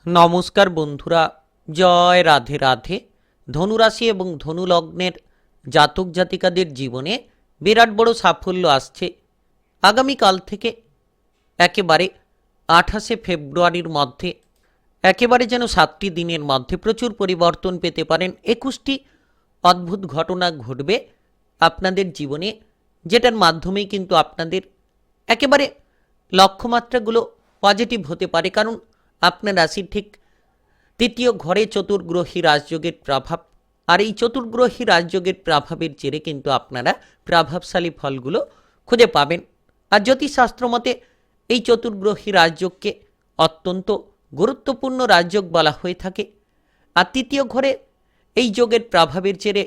নমস্কার বন্ধুরা, জয় রাধে রাধে। ধনুরাশি এবং ধনু লগ্নের জাতক জাতিকাদের জীবনে বিরাট বড় সাফল্য আসছে আগামীকাল থেকে। একেবারে 28শে ফেব্রুয়ারির মধ্যে একেবারে যেন 7টি দিনের মধ্যে প্রচুর পরিবর্তন পেতে পারেন। 21টি অদ্ভুত ঘটনা ঘটবে আপনাদের জীবনে, যেটার মাধ্যমেই কিন্তু আপনাদের একেবারে লক্ষ্যমাত্রাগুলো পজিটিভ হতে পারে। কারণ আপনার রাশির ঠিক তৃতীয় ঘরে চতুর্গ্রহী রাজযোগের প্রভাব, আর এই চতুর্গ্রহী রাজযোগের প্রভাবের জেরে কিন্তু আপনারা প্রভাবশালী ফলগুলো খুঁজে পাবেন। আর জ্যোতিষশাস্ত্র মতে এই চতুর্গ্রহী রাজযোগকে অত্যন্ত গুরুত্বপূর্ণ রাজযোগ বলা হয়ে থাকে। আর তৃতীয় ঘরে এই যোগের প্রভাবের জেরে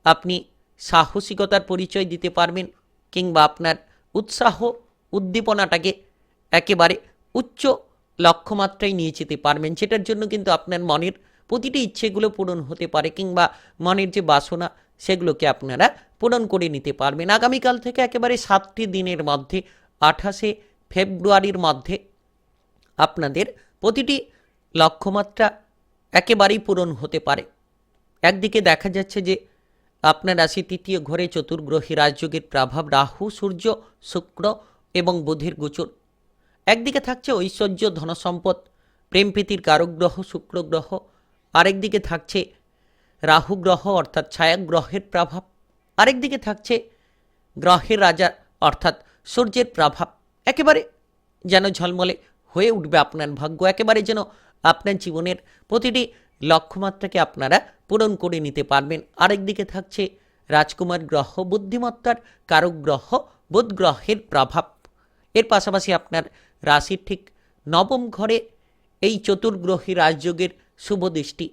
আপনি সাহসিকতার পরিচয় দিতে পারবেন, কিংবা আপনার উৎসাহ উদ্দীপনাটাকে একেবারে উচ্চ লক্ষ্যমাত্রায় নিয়ে যেতে পারবেন, যেটার জন্য কিন্তু আপনার মনের প্রতিটি ইচ্ছেগুলো পূরণ হতে পারে, কিংবা মনের যে বাসনা সেগুলোকে আপনারা পূরণ করে নিতে পারবেন। আগামীকাল থেকে একেবারে 7টি দিনের মধ্যে 28শে ফেব্রুয়ারির মধ্যে আপনাদের প্রতিটি লক্ষ্যমাত্রা একেবারেই পূরণ হতে পারে। একদিকে দেখা যাচ্ছে যে আপনার রাশি তৃতীয় ঘরে চতুর্গ্রহী রাজযোগের প্রভাব, রাহু, সূর্য, শুক্র এবং বুধের গোচর। একদিকে থাকছে ঐশ্বর্য, ধনসম্পদ, প্রেম প্রীতির কারক গ্রহ শুক্র গ্রহ। আরেকদিকে থাকছে রাহু গ্রহ অর্থাৎ ছায়াগ্রহের প্রভাব। আরেকদিকে থাকছে গ্রহের রাজা অর্থাৎ সূর্যের প্রভাব। একেবারে যেন ঝলমলে হয়ে উঠবে আপনার ভাগ্য, একেবারে যেন আপনার জীবনের প্রতিটি লক্ষ্যমাত্রাকে আপনারা পূরণ করে নিতে পারবেন। আরেকদিকে থাকছে রাজকুমার গ্রহ, বুদ্ধিমত্তার কারক গ্রহ বুধ গ্রহের প্রভাব। এর পাশাপাশি আপনার রাশির ঠিক নবম ঘরে এই চতুর্গ্রহী রাজযোগের শুভ দৃষ্টি।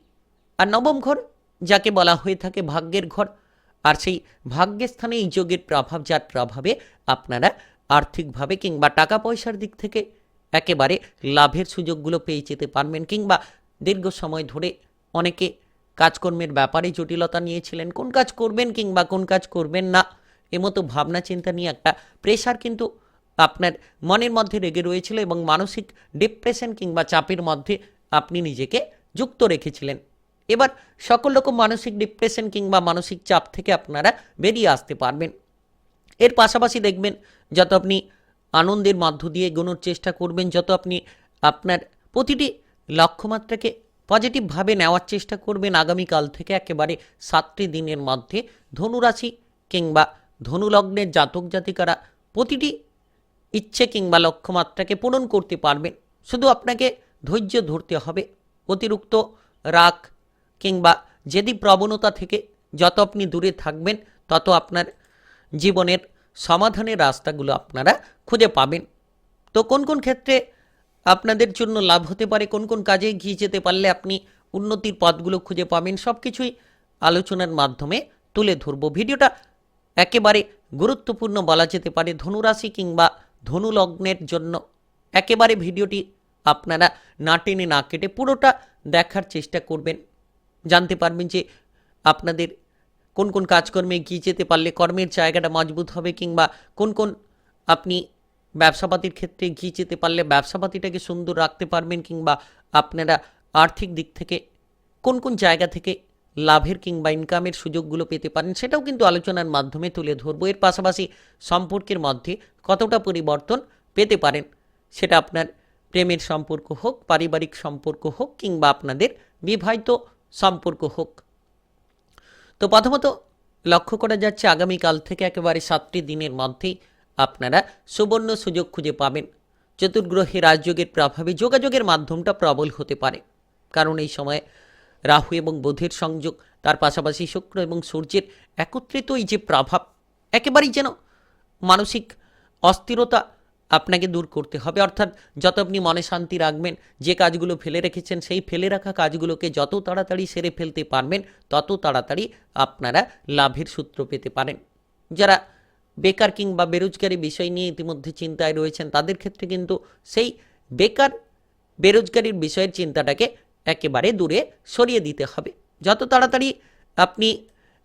আর নবম ঘর যাকে বলা হয়ে থাকে ভাগ্যের ঘর, আর সেই ভাগ্যের স্থানে এই যোগের প্রভাব, যার প্রভাবে আপনারা আর্থিকভাবে কিংবা টাকা পয়সার দিক থেকে একেবারে লাভের সুযোগগুলো পেয়ে যেতে পারবেন। কিংবা দীর্ঘ সময় ধরে অনেকে কাজকর্মের ব্যাপারে জটিলতা নিয়েছিলেন, কোন কাজ করবেন কিংবা কোন কাজ করবেন না এমতো ভাবনা চিন্তা নিয়ে একটা প্রেশার কিন্তু আপনার মনের মধ্যে রেগে রয়েছিল, এবং মানসিক ডিপ্রেশন কিংবা চাপের মধ্যে আপনি নিজেকে যুক্ত রেখেছিলেন। এবার সকল রকম মানসিক ডিপ্রেশন কিংবা মানসিক চাপ থেকে আপনারা বেরিয়ে আসতে পারবেন। এর পাশাপাশি দেখবেন যত আপনি আনন্দের মধ্য দিয়ে এগোনোর চেষ্টা করবেন, যত আপনি আপনার প্রতিটি লক্ষ্যমাত্রাকে পজিটিভভাবে নেওয়ার চেষ্টা করবেন, আগামীকাল থেকে একেবারে 7টি দিনের মধ্যে ধনুরাশি কিংবা ধনুলগ্নের জাতক জাতিকারা প্রতিটি ইচ্ছে কিংবা লক্ষ্যমাত্রাকে পূরণ করতে পারবেন। শুধু আপনাকে ধৈর্য ধরতে হবে। অতিরিক্ত রাগ কিংবা জেদি প্রবণতা থেকে যত আপনি দূরে থাকবেন, তত আপনার জীবনের সমাধানের রাস্তাগুলো আপনারা খুঁজে পাবেন। তো কোন কোন ক্ষেত্রে আপনাদের জন্য লাভ হতে পারে, কোন কোন কাজে এগিয়ে যেতে পারলে আপনি উন্নতির পথগুলো খুঁজে পাবেন, সব কিছুই আলোচনার মাধ্যমে তুলে ধরব। ভিডিওটা একেবারে গুরুত্বপূর্ণ বলা যেতে পারে ধনুরাশি কিংবা ধনু লগ্নের জন্য। একেবারে ভিডিওটি আপনারা না টেনে না কেটে পুরোটা দেখার চেষ্টা করবেন। জানতে পারবেন যে আপনাদের কোন কোন কাজকর্মে এগিয়ে যেতে পারলে কর্মের জায়গাটা মজবুত হবে, কিংবা কোন কোন আপনি ব্যবসাপাতির ক্ষেত্রে এগিয়ে যেতে পারলে ব্যবসাপাতিটাকে সুন্দর রাখতে পারবেন, কিংবা আপনারা আর্থিক দিক থেকে কোন কোন জায়গা থেকে লাভের কিংবা ইনকামের সুযোগগুলো পেতে পারেন, সেটাও কিন্তু আলোচনার মাধ্যমে তুলে ধরবো। এর পাশাপাশি সম্পর্কের মধ্যে কতটা পরিবর্তন পেতে পারেন, সেটা আপনার প্রেমের সম্পর্ক হোক, পারিবারিক সম্পর্ক হোক, কিংবা আপনাদের বিবাহিত সম্পর্ক হোক। তো প্রথমত লক্ষ্য করা যাচ্ছে আগামীকাল থেকে একেবারে 7টি দিনের মধ্যেই আপনারা সুবর্ণ সুযোগ খুঁজে পাবেন। চতুর্গ্রহী রাজযোগের প্রভাবে যোগাযোগের মাধ্যমটা প্রবল হতে পারে, কারণ এই সময়ে রাহু এবং বুধের সংযোগ, তার পাশাপাশি শুক্র এবং সূর্যের একত্রিত এই যে প্রভাব, একেবারেই যেন মানসিক অস্থিরতা আপনাকে দূর করতে হবে। অর্থাৎ যত আপনি মনে শান্তি রাখবেন, যে কাজগুলো ফেলে রেখেছেন সেই ফেলে রাখা কাজগুলোকে যত তাড়াতাড়ি সেরে ফেলতে পারবেন, তত তাড়াতাড়ি আপনারা লাভের সূত্র পেতে পারেন। যারা বেকার কিংবা বেরোজগারি বিষয় নিয়ে ইতিমধ্যে চিন্তায় রয়েছেন, তাদের ক্ষেত্রে কিন্তু সেই বেকার বেরোজগারির বিষয়ের চিন্তাটাকে একেবারে দূরে সরিয়ে দিতে হবে। যত তাড়াতাড়ি আপনি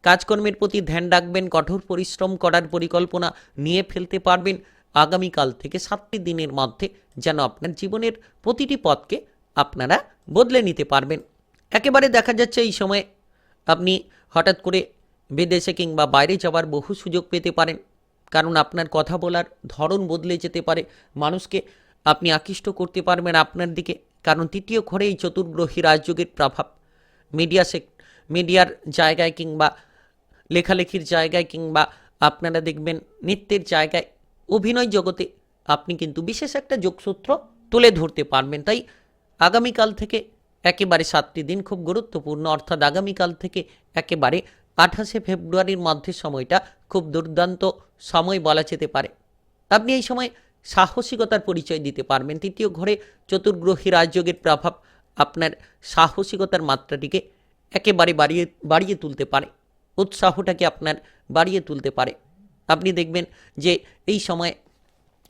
কাজকর্মের প্রতি ধ্যান রাখবেন, কঠোর পরিশ্রম করার পরিকল্পনা নিয়ে ফেলতে পারবেন, আগামীকাল থেকে 7টি দিনের মধ্যে যেন আপনার জীবনের প্রতিটি পথকে আপনারা বদলে নিতে পারবেন। একেবারে দেখা যাচ্ছে এই সময়ে আপনি হঠাৎ করে বিদেশে কিংবা বাইরে যাওয়ার বহু সুযোগ পেতে পারেন, কারণ আপনার কথা বলার ধরন বদলে যেতে পারে। মানুষকে আপনি আকৃষ্ট করতে পারবেন আপনার দিকে, কারণ তৃতীয় ঘরে এই চতুর্গ্রহী রাজযোগের প্রভাব মিডিয়ার জায়গায় কিংবা লেখালেখির জায়গায় কিংবা আপনারা দেখবেন নৃত্যের জায়গায়, অভিনয় জগতে আপনি কিন্তু বিশেষ একটা যোগসূত্র তুলে ধরতে পারবেন। তাই আগামীকাল থেকে একেবারে 7টি দিন খুব গুরুত্বপূর্ণ, অর্থাৎ আগামীকাল থেকে একেবারে 28শে ফেব্রুয়ারির মধ্যে সময়টা খুব দুর্দান্ত সময় বলা যেতে পারে। আপনি এই সময় সাহসিকতার পরিচয় দিতে পারবেন। তৃতীয় ঘরে চতুর্গ্রহী রাজযোগের প্রভাব আপনার সাহসিকতার মাত্রাটিকে একেবারে বাড়িয়ে তুলতে পারে, উৎসাহটাকে আপনার বাড়িয়ে তুলতে পারে। আপনি দেখবেন যে এই সময়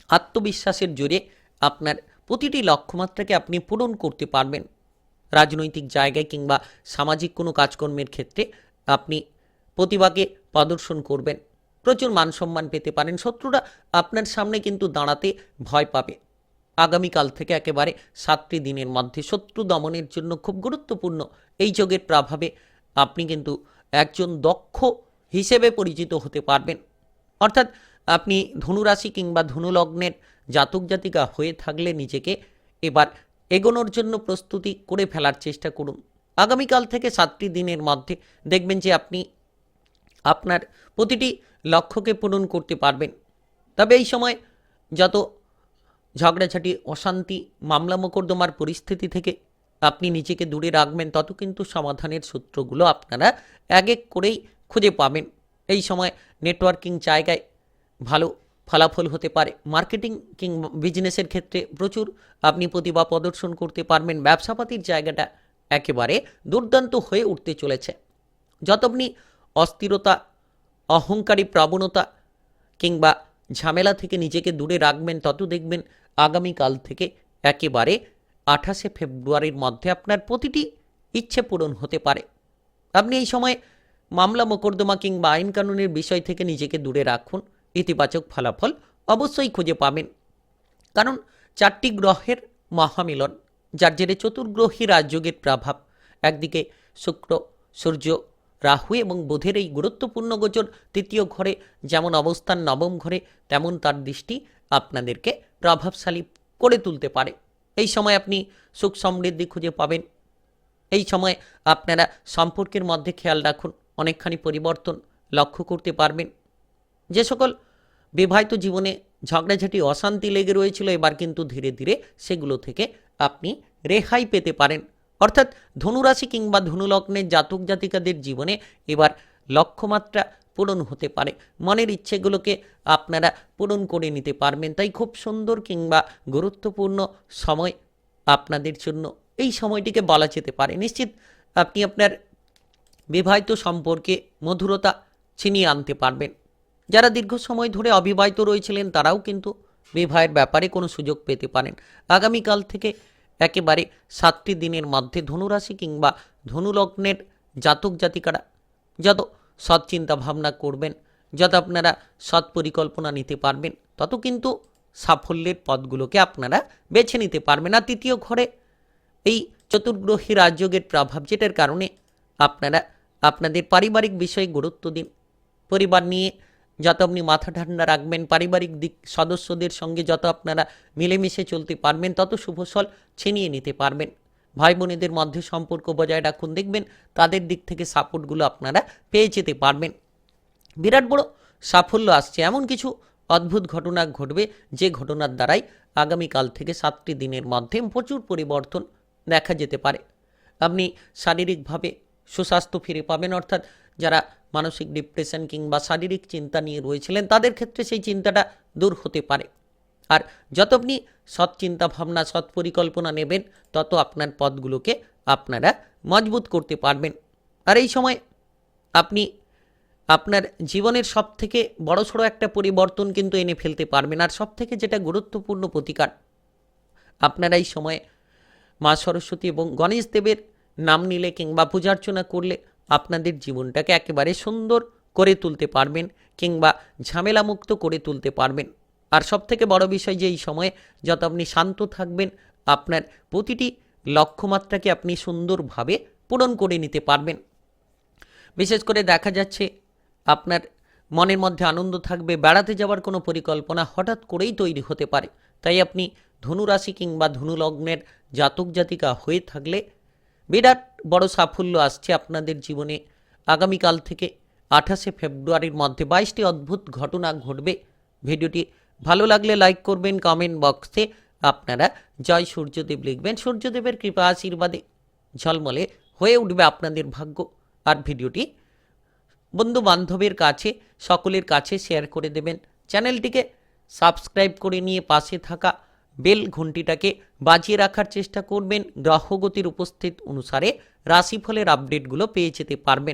আত্মবিশ্বাসের জোরে আপনার প্রতিটি লক্ষ্যমাত্রাকে আপনি পূরণ করতে পারবেন। রাজনৈতিক জায়গায় কিংবা সামাজিক কোনো কাজকর্মের ক্ষেত্রে আপনি প্রতিভাকে প্রদর্শন করবেন, প্রচুর মান সম্মান পেতে পারেন। শত্রুরা আপনার সামনে কিন্তু দাঁড়াতে ভয় পাবে। আগামীকাল থেকে একেবারে 7টি দিনের মধ্যে শত্রু দমনের জন্য খুব গুরুত্বপূর্ণ এই যোগের প্রভাবে আপনি কিন্তু একজন দক্ষ হিসেবে পরিচিত হতে পারবেন। অর্থাৎ আপনি ধনুরাশি কিংবা ধনুলগ্নের জাতক জাতিকা হয়ে থাকলে নিজেকে এবার এগোনোর জন্য প্রস্তুতি করে ফেলার চেষ্টা করুন। আগামীকাল থেকে 7টি দিনের মধ্যে দেখবেন যে আপনি আপনার প্রতিটি লক্ষ্যকে পূরণ করতে পারবেন। তবে এই সময় যত ঝগড়াঝাটি, অশান্তি, মামলা মোকদ্দমার পরিস্থিতি থেকে আপনি নিজেকে দূরে রাখবেন, তত কিন্তু সমাধানের সূত্রগুলো আপনারা এক এক করেই খুঁজে পাবেন। এই সময় নেটওয়ার্কিং জায়গায় ভালো ফলাফল হতে পারে। মার্কেটিং কিংবা বিজনেসের ক্ষেত্রে প্রচুর আপনি প্রতিভা প্রদর্শন করতে পারবেন। ব্যবসাপাতির জায়গাটা একেবারে দুর্দান্ত হয়ে উঠতে চলেছে। যত আপনি অস্থিরতা, অহংকারী প্রবণতা কিংবা ঝামেলা থেকে নিজেকে দূরে রাখবেন, তত দেখবেন আগামীকাল থেকে একেবারে 28শে ফেব্রুয়ারির মধ্যে আপনার প্রতিটি ইচ্ছে পূরণ হতে পারে। আপনি এই সময় মামলা মোকদ্দমা কিংবা আইন কানুনের বিষয় থেকে নিজেকে দূরে রাখুন, ইতিবাচক ফলাফল অবশ্যই খুঁজে পাবেন। কারণ 4টি গ্রহের মহামিলন, যার জেরে চতুর্গ্রহী রাজযোগের প্রভাব, একদিকে শুক্র, সূর্য, রাহু এবং বুধের এই গুরুত্বপূর্ণ গোচর তৃতীয় ঘরে যেমন অবস্থান, নবম ঘরে তেমন তার দৃষ্টি আপনাদেরকে প্রভাবশালী করে তুলতে পারে। এই সময় আপনি সুখ সমৃদ্ধি খুঁজে পাবেন। এই সময় আপনারা সম্পর্কের মধ্যে খেয়াল রাখুন, অনেকখানি পরিবর্তন লক্ষ্য করতে পারবেন। যে সকল বিবাহিত জীবনে ঝগড়াঝাটি, অশান্তি লেগে রয়েছিল, এবার কিন্তু ধীরে ধীরে সেগুলো থেকে আপনি রেহাই পেতে পারেন। অর্থাৎ ধনুরাশি কিংবা ধনুলগ্নের জাতক জাতিকাদের জীবনে এবার লক্ষ্যমাত্রা পূরণ হতে পারে। মনের ইচ্ছেগুলোকে আপনারা পূরণ করে নিতে পারবেন। তাই খুব সুন্দর কিংবা গুরুত্বপূর্ণ সময় আপনাদের জন্য এই সময়টিকে বলা যেতে পারে। নিশ্চিত আপনি আপনার বিবাহিত সম্পর্কে মধুরতা ছিনিয়ে আনতে পারবেন। যারা দীর্ঘ সময় ধরে অবিবাহিত রয়েছিলেন তারাও কিন্তু বিবাহের ব্যাপারে কোনো সুযোগ পেতে পারেন। আগামীকাল থেকে একেবারে 7টি দিনের মধ্যে ধনুরাশি কিংবা ধনুলগ্নের জাতক জাতিকারা যত সৎ চিন্তা ভাবনা করবেন, যত আপনারা সৎ পরিকল্পনা নিতে পারবেন, তত কিন্তু সাফল্যের পথগুলোকে আপনারা বেছে নিতে পারবেন। আর তৃতীয় ঘরে এই চতুর্গ্রহী রাজযোগের প্রভাব, যেটার কারণে আপনারা আপনাদের পারিবারিক বিষয়ে গুরুত্ব দিন। পরিবার নিয়ে যত আপনি মাথা ঠান্ডা রাখবেন, পারিবারিক দিক সদস্যদের সঙ্গে যত আপনারা মিলেমিশে চলতে পারবেন, তত শুভফল ছিনিয়ে নিতে পারবেন। ভাই বোনেদের মধ্যে সম্পর্ক বজায় রাখুন, দেখবেন তাদের দিক থেকে সাপোর্টগুলো আপনারা পেয়ে যেতে পারবেন। বিরাট বড় সাফল্য আসছে, এমন কিছু অদ্ভুত ঘটনা ঘটবে যে ঘটনার দ্বারাই আগামীকাল থেকে 7টি দিনের মধ্যে প্রচুর পরিবর্তন দেখা যেতে পারে। আপনি শারীরিকভাবে সুস্বাস্থ্য ফিরে পাবেন, অর্থাৎ যারা মানসিক ডিপ্রেশন কিংবা শারীরিক চিন্তা নিয়ে রয়েছিলেন তাদের ক্ষেত্রে সেই চিন্তাটা দূর হতে পারে। আর যত আপনি সৎ চিন্তা ভাবনা, সৎ পরিকল্পনা নেবেন, তত আপনার পথগুলোকে আপনারা মজবুত করতে পারবেন। আর এই সময় আপনি আপনার জীবনের সবথেকে বড়সড় একটা পরিবর্তন কিন্তু এনে ফেলতে পারবেন। আর সবথেকে যেটা গুরুত্বপূর্ণ প্রতিকার, আপনারা এই সময়ে মা সরস্বতী এবং গণেশ দেবের নাম নিলে কিংবা পূজার্চনা করলে আপনাদের জীবনটাকে একেবারে সুন্দর করে তুলতে পারবেন কিংবা ঝামেলামুক্ত করে তুলতে পারবেন। আর সবথেকে বড় বিষয় যে এই সময়ে যত আপনি শান্ত থাকবেন, আপনার প্রতিটি লক্ষ্যমাত্রাকে আপনি সুন্দরভাবে পূরণ করে নিতে পারবেন। বিশেষ করে দেখা যাচ্ছে আপনার মনের মধ্যে আনন্দ থাকবে, বেড়াতে যাওয়ার কোনো পরিকল্পনা হঠাৎ করেই তৈরি হতে পারে। তাই আপনি ধনুরাশি কিংবা ধনু লগ্নের জাতক জাতিকা হয়ে থাকলে বিরাট বড় সাফল্য আসছে আপনাদের জীবনে। আগামীকাল থেকে 28শে ফেব্রুয়ারির মধ্যে 22টি অদ্ভুত ঘটনা ঘটবে। ভিডিওটি ভালো লাগলে লাইক করবেন, কমেন্ট বক্সে আপনারা জয় সূর্যদেব লিখবেন। সূর্যদেবের কৃপা আশীর্বাদে ঝলমলে হয়ে উঠবে আপনাদের ভাগ্য। আর ভিডিওটি বন্ধু বান্ধবের কাছে সকলের কাছে শেয়ার করে দেবেন। চ্যানেলটিকে সাবস্ক্রাইব করে নিয়ে পাশে থাকা বেল ঘন্টিটাকে বাজিয়ে রাখার চেষ্টা করবেন। গ্রহগতির উপস্থিত অনুসারে রাশিফলের আপডেটগুলো পেয়ে যেতে পারবেন।